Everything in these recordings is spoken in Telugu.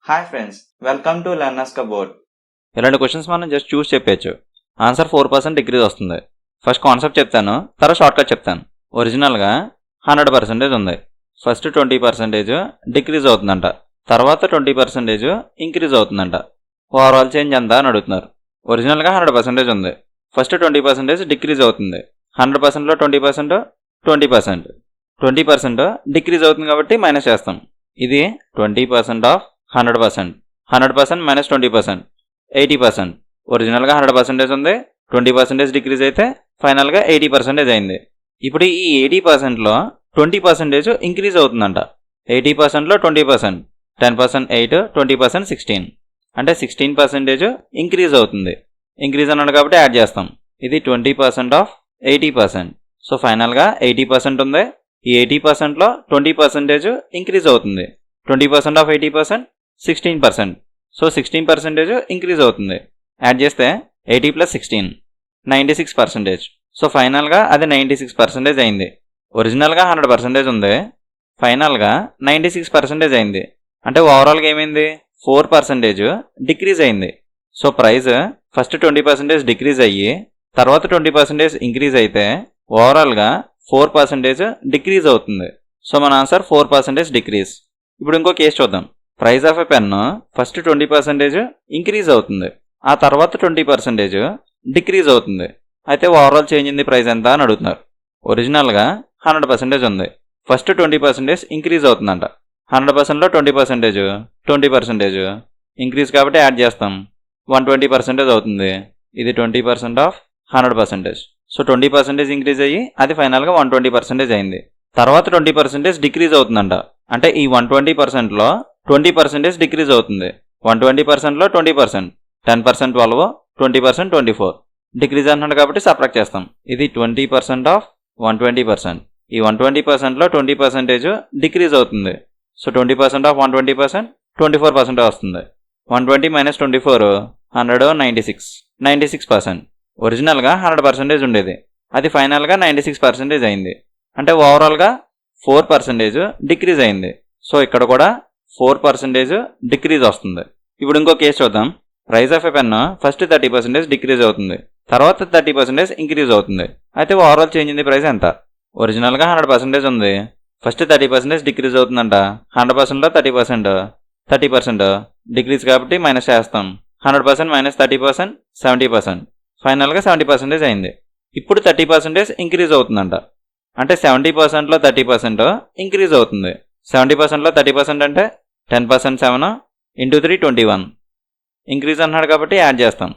Hi friends, welcome to learners cupboard. ఇలాంటి క్వశ్చన్స్ మనం జస్ట్ చూసి చెప్పచ్చు. ఆన్సర్ 4% డిక్రీజ్ వస్తుంది. ఫస్ట్ కాన్సెప్ట్ చెప్తాను, తర్వాత షార్ట్ కట్ చెప్తాను. ఒరిజినల్గా 100% ఉంది. ఫస్ట్ 20% డిక్రీజ్ అవుతుందంట, తర్వాత 20% ఇంక్రీజ్ అవుతుందంట. ఓవరాల్ చేంజ్ ఎంత అని అడుగుతున్నారు. ఒరిజినల్గా 100% ఉంది. ఫస్ట్ 20% డిక్రీజ్ అవుతుంది. 100%లో 20% 20%. 20% డిక్రీజ్ అవుతుంది కాబట్టి మైనస్ చేస్తాం. ఇది 20% ఆఫ్ 100%. 100% మైనస్ 20% 80%. ఒరిజినల్గా 100% ఉంది, 20% డిక్రీజ్ అయితే ఫైనల్గా 80% అయింది. ఇప్పుడు ఈ 80%లో 20% ఇంక్రీజ్ అవుతుందంట. 80%లో 20%, 10% 8, 20% 16, అంటే 16% ఇంక్రీజ్ అవుతుంది. ఇంక్రీజ్ అన్నాడు కాబట్టి యాడ్ చేస్తాం. ఇది 20% ఆఫ్ 80%. సో ఫైనల్గా 80% ఉంది. ఈ 80%లో 20% ఇంక్రీజ్ అవుతుంది. 20% ఆఫ్ 80% 16%. సో 16% ఇంక్రీజ్ అవుతుంది. యాడ్ చేస్తే 80 + 16 96%. సో ఫైనల్గా అది 96% అయింది. ఒరిజినల్గా 100% ఉంది, ఫైనల్గా 96% అయింది. అంటే ఓవరాల్గా ఏమైంది, 4% డిక్రీజ్ అయింది. సో ప్రైస్ ఫస్ట్ 20% డిక్రీజ్ అయ్యి తర్వాత 20% ఇంక్రీజ్ అయితే ఓవరాల్గా 4% డిక్రీజ్ అవుతుంది. సో మన ఆన్సర్ 4% డిక్రీజ్. ఇప్పుడు ఇంకో కేసు చూద్దాం. Price of a pen first 20% increase అవుతుంది, ఆ తర్వాత 20% డిక్రీజ్ అవుతుంది. అయితే overall change in the price ఎంత అని అడుగుతున్నారు. ఒరిజినల్గా 100% ఉంది. ఫస్ట్ 20% ఇంక్రీజ్ అవుతుందంట. 100%లో 20% 20% ఇంక్రీజ్ కాబట్టి యాడ్ చేస్తాం. 120% అవుతుంది. ఇది 20% ఆఫ్ 100%. సో 20% ఇంక్రీజ్ అయ్యి అది ఫైనల్గా 120% అయింది. తర్వాత 20% డిక్రీజ్ అవుతుందంట. అంటే ఈ 120%లో 20% డిక్రీజ్ అవుతుంది. 120%లో 20%, 10% 12, 20% 24. డిక్రీజ్ అంటున్నాడు కాబట్టి సబ్ట్రాక్ట్ చేస్తాం. ఇది 20% ఆఫ్ 120%. ఈ 120%లో 20% డిక్రీజ్ అవుతుంది. సో 20% ఆఫ్ 120% 24% వస్తుంది. 120 మైనస్ 24 196, 96%. ఒరిజినల్గా 100% ఉండేది, అది ఫైనల్గా 96% అయింది. అంటే ఓవరాల్గా 4% డిక్రీజ్ అయింది. సో ఇక్కడ కూడా 4% డిక్రీజ్ వస్తుంది. ఇప్పుడు ఇంకో కేసు చూద్దాం. Price of a pen first 30% decrease అవుతుంది, తర్వాత 30% ఇంక్రీజ్ అవుతుంది. అయితే overall change in the price ఎంత. ఒరిజినల్గా 100% ఉంది. ఫస్ట్ 30% డిక్రీజ్ అవుతుందంట. 100%లో 30%, 30% డిక్రీజ్ కాబట్టి మైనస్ చేస్తాం. 100% మైనస్ 30% 70%. ఫైనల్గా 70% అయింది. ఇప్పుడు 30% ఇంక్రీజ్ అవుతుందంట. అంటే 70%లో 30% ఇంక్రీజ్ అవుతుంది. 70%లో 30% అంటే 10% 7 ఇంటూ 3 21. ఇంక్రీజ్ అన్నాడు కాబట్టి యాడ్ చేస్తాం.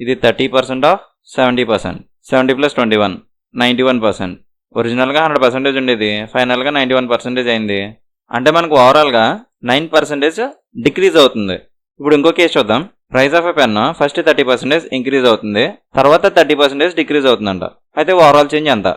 ఇది 30% ఆఫ్ 70%. 70 + 21 91%. ఒరిజినల్గా 100% ఉండేది, ఫైనల్గా 91% అయింది. అంటే మనకు ఓవరాల్గా 9% డిక్రీజ్ అవుతుంది. ఇప్పుడు ఇంకో కేసు చూద్దాం. Price of a pen first 30% increase అవుతుంది, తర్వాత 30% డిక్రీజ్ అవుతుందంట. అయితే ఓవరాల్ చేంజ్ ఎంత.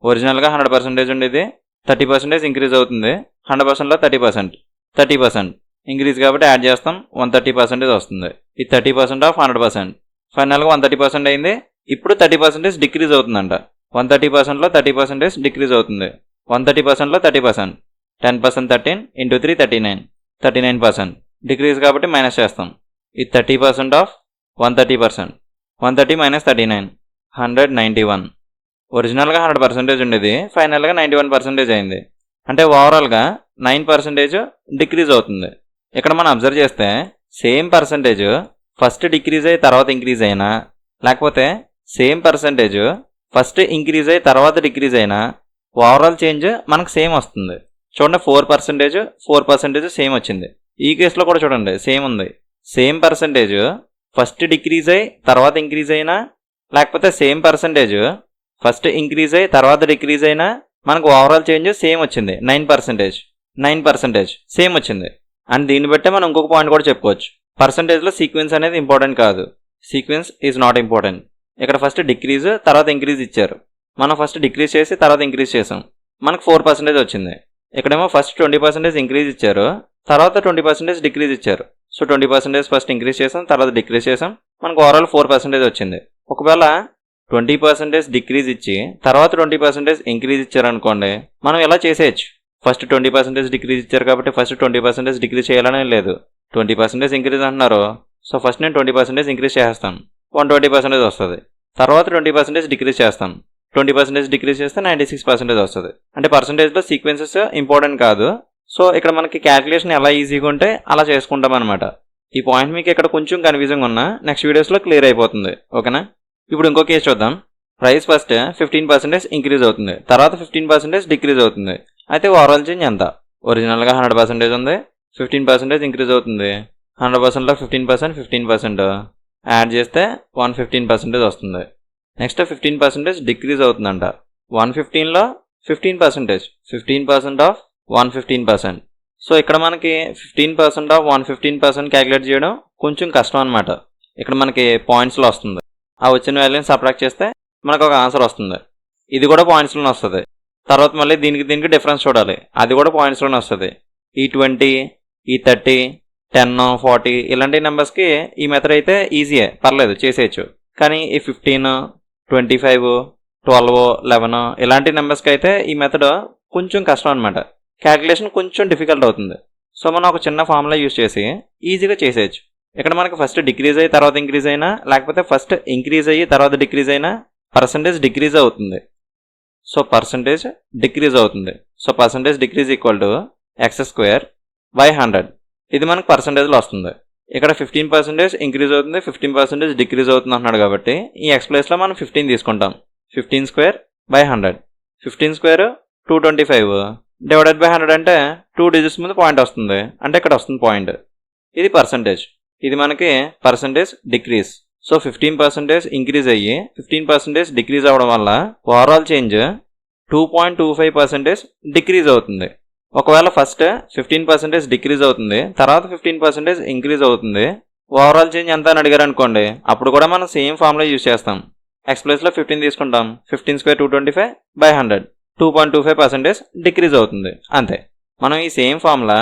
ఒరిజినల్గా 100% ఉండేది, 30% ఇంక్రీజ్ అవుతుంది. 100%లో 30%, 30% ఇంక్రీజ్ కాబట్టి యాడ్ చేస్తాం. 130% వస్తుంది. ఇది 30% ఆఫ్ 100%. ఫైనల్గా 130% అయింది. ఇప్పుడు 30% డిక్రీజ్ అవుతుందంట. 130%లో 30% డిక్రీజ్ అవుతుంది. 130%లో 30%, 10% 13 ఇంటూ 3 39, 39% డిక్రీజ్ కాబట్టి మైనస్ చేస్తాం. ఇది 30% ఆఫ్ 130%. 130 మైనస్ 39 191. ఒరిజినల్గా 100% ఉండేది, ఫైనల్గా 91% అయింది. అంటే ఓవరాల్గా 9% డిక్రీజ్ అవుతుంది. ఇక్కడ మనం అబ్జర్వ్ చేస్తే సేమ్ పర్సంటేజ్ ఫస్ట్ డిక్రీజ్ అయ్యి తర్వాత ఇంక్రీజ్ అయినా, లేకపోతే సేమ్ పర్సంటేజ్ ఫస్ట్ ఇంక్రీజ్ అయ్యి తర్వాత డిక్రీజ్ అయినా ఓవరాల్ చేంజ్ మనకు సేమ్ వస్తుంది. చూడండి, 4% సేమ్ వచ్చింది. ఈ కేసులో కూడా చూడండి సేమ్ ఉంది. సేమ్ పర్సంటేజ్ ఫస్ట్ డిక్రీజ్ అయ్యి తర్వాత ఇంక్రీజ్ అయినా, లేకపోతే సేమ్ పర్సంటేజ్ ఫస్ట్ ఇంక్రీజ్ అయ్యి తర్వాత డిక్రీజ్ అయినా మనకు ఓవరాల్ చేంజ్ సేమ్ వచ్చింది. 9% సేమ్ వచ్చింది. అండ్ దీన్ని బట్టే మనం ఇంకొక పాయింట్ కూడా చెప్పుకోవచ్చు. పర్సంటేజ్లో సీక్వెన్స్ అనేది ఇంపార్టెంట్ కాదు, సీక్వెన్స్ ఈజ్ నాట్ ఇంపార్టెంట్. ఇక్కడ ఫస్ట్ డిక్రీజ్ తర్వాత ఇంక్రీజ్ ఇచ్చారు, మనం ఫస్ట్ డిక్రీజ్ చేసి తర్వాత ఇంక్రీజ్ చేసాం, మనకు 4% వచ్చింది. ఇక్కడేమో ఫస్ట్ 20% ఇంక్రీజ్ ఇచ్చారు, తర్వాత 20% డిక్రీజ్ ఇచ్చారు. సో 20% ఫస్ట్ ఇంక్రీజ్ చేసాం, తర్వాత డిక్రీజ్ చేసాం, మనకు ఓవరాల్ 4% వచ్చింది. ఒకవేళ 20% డిక్రీజ్ ఇచ్చి తర్వాత 20% ఇంక్రీజ్ ఇచ్చారనుకోండి, మనం ఇలా చేసేయచ్చు. ఫస్ట్ 20% డిక్రీజ్ ఇచ్చారు కాబట్టి ఫస్ట్ 20% డిక్రీజ్ చేయాలనే లేదు, 20% ఇంక్రీజ్ అంటున్నారు. సో ఫస్ట్ నేను 20% ఇంక్రీజ్ చేస్తాను, 120% వస్తుంది. తర్వాత 20% డిక్రీజ్ చేస్తాను, 20% డిక్రీజ్ చేస్తే 96% వస్తుంది. అంటే పర్సంటేజ్లో సీక్వెన్సెస్ ఇంపార్టెంట్ కాదు. సో ఇక్కడ మనకి క్యాలిక్యులేషన్ ఎలా ఈజీగా ఉంటే అలా చేసుకుంటాం అనమాట. ఈ పాయింట్ మీకు ఇక్కడ కొంచెం కన్ఫ్యూజింగ్ ఉన్నా నెక్స్ట్ వీడియోస్లో క్లియర్ అయిపోతుంది. ఓకేనా? ఇప్పుడు ఇంకో కేసు చూద్దాం. ప్రైస్ ఫస్ట్ 15% ఇంక్రీజ్ అవుతుంది, తర్వాత 15% డిక్రీజ్ అవుతుంది. అయితే ఓవరాల్ చేంజ్ ఎంత? ఒరిజినల్గా 100% ఉంది, 15% ఇంక్రీజ్ అవుతుంది. 100%లో 15% యాడ్ చేస్తే 115% వస్తుంది. నెక్స్ట్ 15% డిక్రీజ్ అవుతుందంట. 115లో 15% ఆఫ్ 115%. సో ఇక్కడ మనకి 15% ఆఫ్ 115% క్యాలిక్యులేట్ చేయడం కొంచెం కష్టం అనమాట. ఇక్కడ మనకి పాయింట్స్లో వస్తుంది. ఆ వచ్చిన వాల్యూని సబ్ట్రాక్ట్ చేస్తే మనకు ఒక ఆన్సర్ వస్తుంది. ఇది కూడా పాయింట్స్లోనే వస్తుంది. తర్వాత మళ్ళీ దీనికి డిఫరెన్స్ చూడాలి, అది కూడా పాయింట్స్లోనే వస్తుంది. ఈ 20, ఈ 30, 10, 40 ఇలాంటి నెంబర్స్కి ఈ మెథడ్ అయితే ఈజీయే, పర్లేదు చేసేయచ్చు. కానీ ఈ 15, 25, 12, 11 ఇలాంటి నెంబర్స్కి అయితే ఈ మెథడ్ కొంచెం కష్టం అనమాట. క్యాలిక్యులేషన్ కొంచెం డిఫికల్ట్ అవుతుంది. సో మనం ఒక చిన్న ఫార్ములా యూజ్ చేసి ఈజీగా చేసేయచ్చు. ఇక్కడ మనకి ఫస్ట్ డిక్రీజ్ అయ్యి తర్వాత ఇంక్రీజ్ అయినా, లేకపోతే ఫస్ట్ ఇంక్రీజ్ అయ్యి తర్వాత డిక్రీజ్ అయినా పర్సంటేజ్ డిక్రీజ్ అవుతుంది. సో పర్సంటేజ్ డిక్రీజ్ అవుతుంది. So percentage decrease equal to x²/100. ఇది మనకు పర్సంటేజ్లో వస్తుంది. ఇక్కడ 15% ఇంక్రీజ్ అవుతుంది, 15% డిక్రీజ్ అవుతుంది అంటున్నాడు కాబట్టి ఈ x ప్లేస్లో మనం 15 తీసుకుంటాం. 15²/100. 15² 225 డివైడెడ్ బై 100 అంటే 2 డిజిట్స్ ముందు పాయింట్ వస్తుంది, అంటే ఇక్కడ వస్తుంది పాయింట్. ఇది పర్సంటేజ్, ఇది మనకి పర్సంటేజ్ డిక్రీజ్. సో 15% ఇంక్రీజ్ అయ్యి 15% డిక్రీజ్ అవ్వడం వల్ల ఓవరాల్ చేంజ్ 2.25% డిక్రీజ్ అవుతుంది. ఒకవేళ ఫస్ట్ 15% డిక్రీజ్ అవుతుంది, తర్వాత 15% ఇంక్రీజ్ అవుతుంది, ఓవరాల్ చేంజ్ ఎంత అని అడిగారు అనుకోండి, అప్పుడు కూడా మనం సేమ్ ఫార్ములా యూజ్ చేస్తాం. x ప్లేస్లో 15 తీసుకుంటాం. 15² 225/100 2.25% డిక్రీజ్ అవుతుంది, అంతే. మనం ఈ సేమ్ ఫార్ములా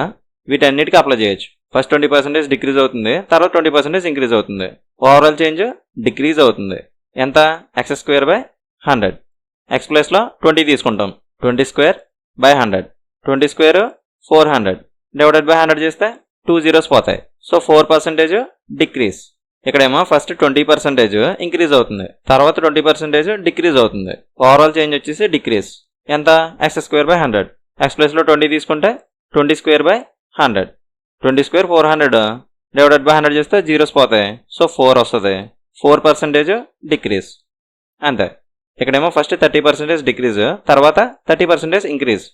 వీటన్నిటికీ అప్లై చేయొచ్చు. ఫస్ట్ 20% డిక్రీజ్ అవుతుంది, తర్వాత 20% ఇంక్రీజ్ అవుతుంది, ఓవరాల్ చేంజ్ డిక్రీజ్ అవుతుంది. ఎంత? x²/100. x ప్లేస్లో 20 తీసుకుంటాం. 20²/100. 20² 400 డివైడెడ్ బై 100 చేస్తే 2 zeros పోతాయి. So 4% decrease. ఇక్కడేమో ఫస్ట్ 20% ఇంక్రీజ్ అవుతుంది, తర్వాత 20% డిక్రీజ్ అవుతుంది, ఓవరాల్ చేంజ్ వచ్చేసి డిక్రీజ్. ఎంత? x²/100. x ప్లేస్లో 20 తీసుకుంటే 20²/100. 20² 400 డివైడెడ్ బై 100 చేస్తే జీరోస్ పోతాయి. సో 4 వస్తుంది. 4% డిక్రీజ్, అంతే. ఇక్కడేమో ఫస్ట్ 30% డిక్రీజ్, తర్వాత 30% ఇంక్రీజ్,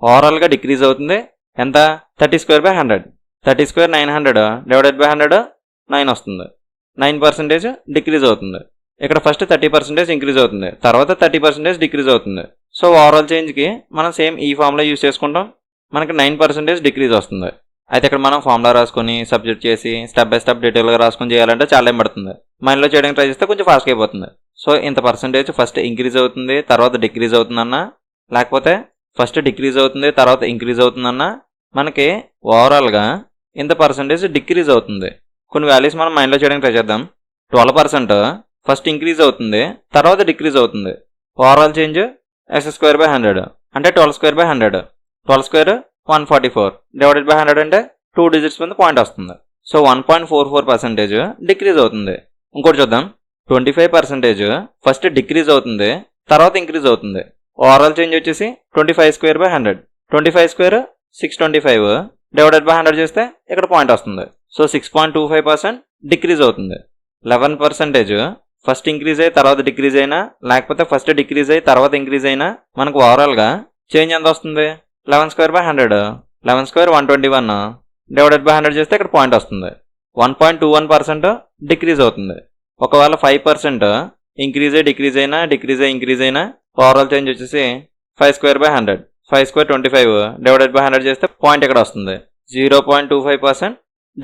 ఓవరాల్గా డిక్రీజ్ అవుతుంది. ఎంత? 30²/100. 30² 900 డివైడెడ్ బై 100 9 వస్తుంది. 9% డిక్రీజ్ అవుతుంది. ఇక్కడ ఫస్ట్ 30% ఇంక్రీజ్ అవుతుంది, తర్వాత 30% డిక్రీజ్ అవుతుంది. సో ఓవరాల్ చేంజ్కి మనం సేమ్ ఈ ఫార్ములా యూజ్ చేసుకుంటాం. మనకి 9% డిక్రీజ్ వస్తుంది. అయితే ఇక్కడ మనం ఫార్ములా రాసుకొని సబ్జెక్ట్ చేసి స్టెప్ బై స్టెప్ డీటెయిల్గా రాసుకొని చేయాలంటే చాలా టైం పడుతుంది. మైండ్లో చేయడానికి ట్రై చేస్తే కొంచెం ఫాస్ట్గా అయిపోతుంది. సో ఇంత పర్సంటేజ్ ఫస్ట్ ఇంక్రీజ్ అవుతుంది, తర్వాత డిక్రీజ్ అవుతుందన్నా, లేకపోతే ఫస్ట్ డిక్రీజ్ అవుతుంది తర్వాత ఇంక్రీజ్ అవుతుందన్నా, మనకి ఓవరాల్గా ఇంత పర్సంటేజ్ డిక్రీజ్ అవుతుంది. కొన్ని వాల్యూస్ మనం మైండ్లో చేయడానికి ట్రై చేద్దాం. 12% ఫస్ట్ ఇంక్రీజ్ అవుతుంది, తర్వాత డిక్రీజ్ అవుతుంది, ఓవరాల్ చేంజ్ x²/100 అంటే 12²/100. 12² 144 డివైడెడ్ బై 100 అంటే 2 డిజిట్స్ మీద పాయింట్ వస్తుంది. సో 1.44% డిక్రీజ్ అవుతుంది. ఇంకోటి చూద్దాం. 25% ఫస్ట్ డిక్రీజ్ అవుతుంది, తర్వాత ఇంక్రీజ్ అవుతుంది, ఓవరాల్ చేంజ్ వచ్చేసి 25²/100. 25² 625 డివైడెడ్ బై 100 చేస్తే ఇక్కడ పాయింట్ వస్తుంది. సో 6.25% డిక్రీజ్ అవుతుంది. 11% ఫస్ట్ ఇంక్రీజ్ అయ్యి తర్వాత డిక్రీజ్ అయినా, లేకపోతే ఫస్ట్ డిక్రీజ్ అయ్యి తర్వాత ఇంక్రీజ్ అయినా మనకు ఓవరాల్గా చేంజ్ ఎంత వస్తుంది? 11²/100. 11² 121 డివైడెడ్ బై 100 చేస్తే ఇక్కడ పాయింట్ వస్తుంది. 1.21% డిక్రీజ్ అవుతుంది. ఒకవేళ 5% ఇంక్రీజ్ అయ్యి డిక్రీజ్ అయినా, డిక్రీజ్ అయ్యి ఇంక్రీజ్ అయినా, ఓవరాల్ చేంజ్ వచ్చేసి 5²/100. 5² 25 డివైడెడ్ బై 100 చేస్తే పాయింట్ ఇక్కడ వస్తుంది. 0.25%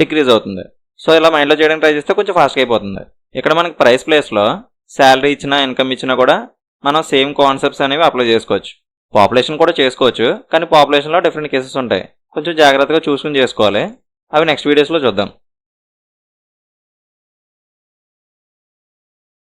డిక్రీజ్ అవుతుంది. సో ఇలా మైండ్లో చేయడానికి ట్రై చేస్తే కొంచెం ఫాస్ట్గా అయిపోతుంది. ఇక్కడ మనకి ప్రైస్ ప్లేస్లో శాలరీ ఇచ్చినా ఇన్కమ్ ఇచ్చినా కూడా మనం సేమ్ కాన్సెప్ట్స్ అనేవి అప్లై చేసుకోవచ్చు. పాపులేషన్ కూడా చేసుకోవచ్చు, కానీ పాపులేషన్లో డిఫరెంట్ కేసెస్ ఉంటాయి, కొంచెం జాగ్రత్తగా చూసుకుని చేసుకోవాలి. అవి నెక్స్ట్ వీడియోస్లో చూద్దాం.